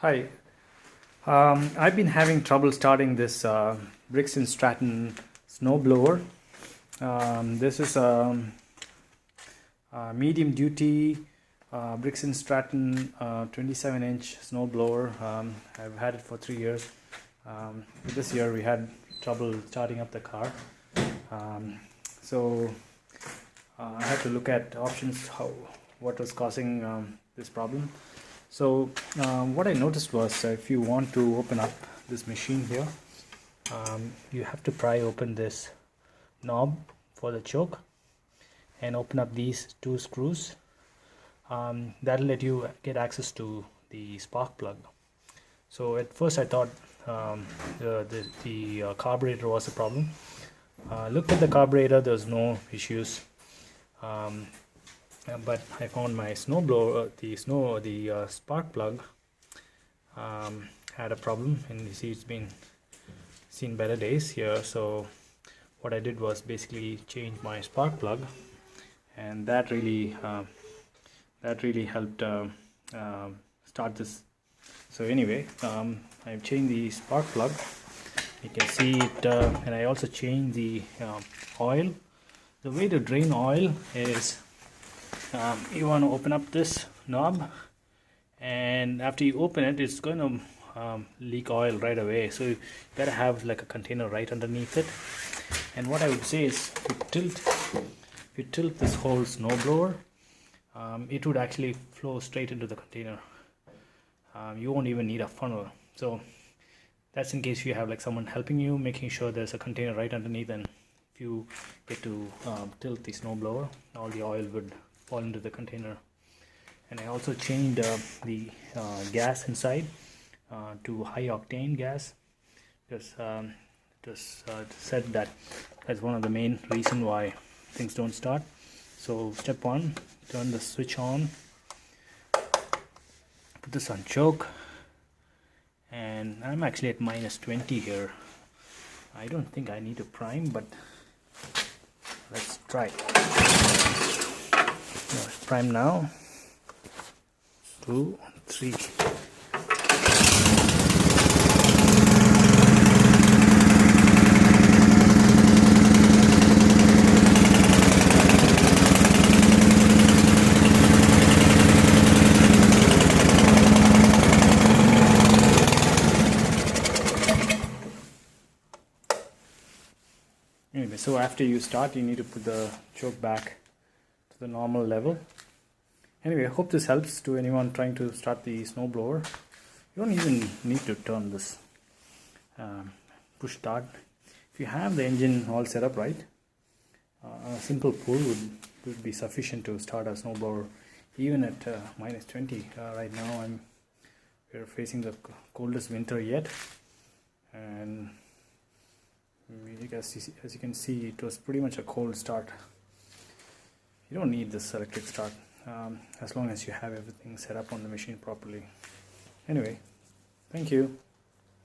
Hi, I've been having trouble starting this Briggs and Stratton snowblower. This is a medium duty Briggs and Stratton 27-inch snowblower. I've had it for 3 years. This year we had trouble starting up the car. So I had to look at options, what was causing this problem. So what I noticed was if you want to open up this machine here, you have to pry open this knob for the choke and open up these two screws. That'll let you get access to the spark plug. So at first I thought the carburetor was the problem. Looked at the carburetor, there's no issues. But I found my snowblower, the spark plug had a problem, and you see it's been seen better days here. So what I did was basically change my spark plug, and that really helped start this. So anyway, I've changed the spark plug. You can see it, and I also changed the oil. The way to drain oil is you want to open up this knob, and after you open it, it's going to leak oil right away. So you better have like a container right underneath it. And what I would say is, if you tilt this whole snowblower, it would actually flow straight into the container. You won't even need a funnel. So that's in case you have like someone helping you, making sure there's a container right underneath. And if you get to tilt the snowblower, all the oil would fall into the container. And I also changed the gas inside to high octane gas, because it was said that that's one of the main reason why things don't start. So step one, turn the switch on, put this on choke, and I'm actually at -20 here. I don't think I need to prime, but let's try. Prime now. 2, 3. Anyway, so after you start, you need to put the choke back to the normal level. Anyway, I hope this helps to anyone trying to start the snowblower. You don't even need to turn this push start. If you have the engine all set up right, a simple pull would be sufficient to start a snowblower, even at -20. Right now we're facing the coldest winter yet, and as you can see, it was pretty much a cold start. You don't need this electric start, as long as you have everything set up on the machine properly. Anyway, thank you.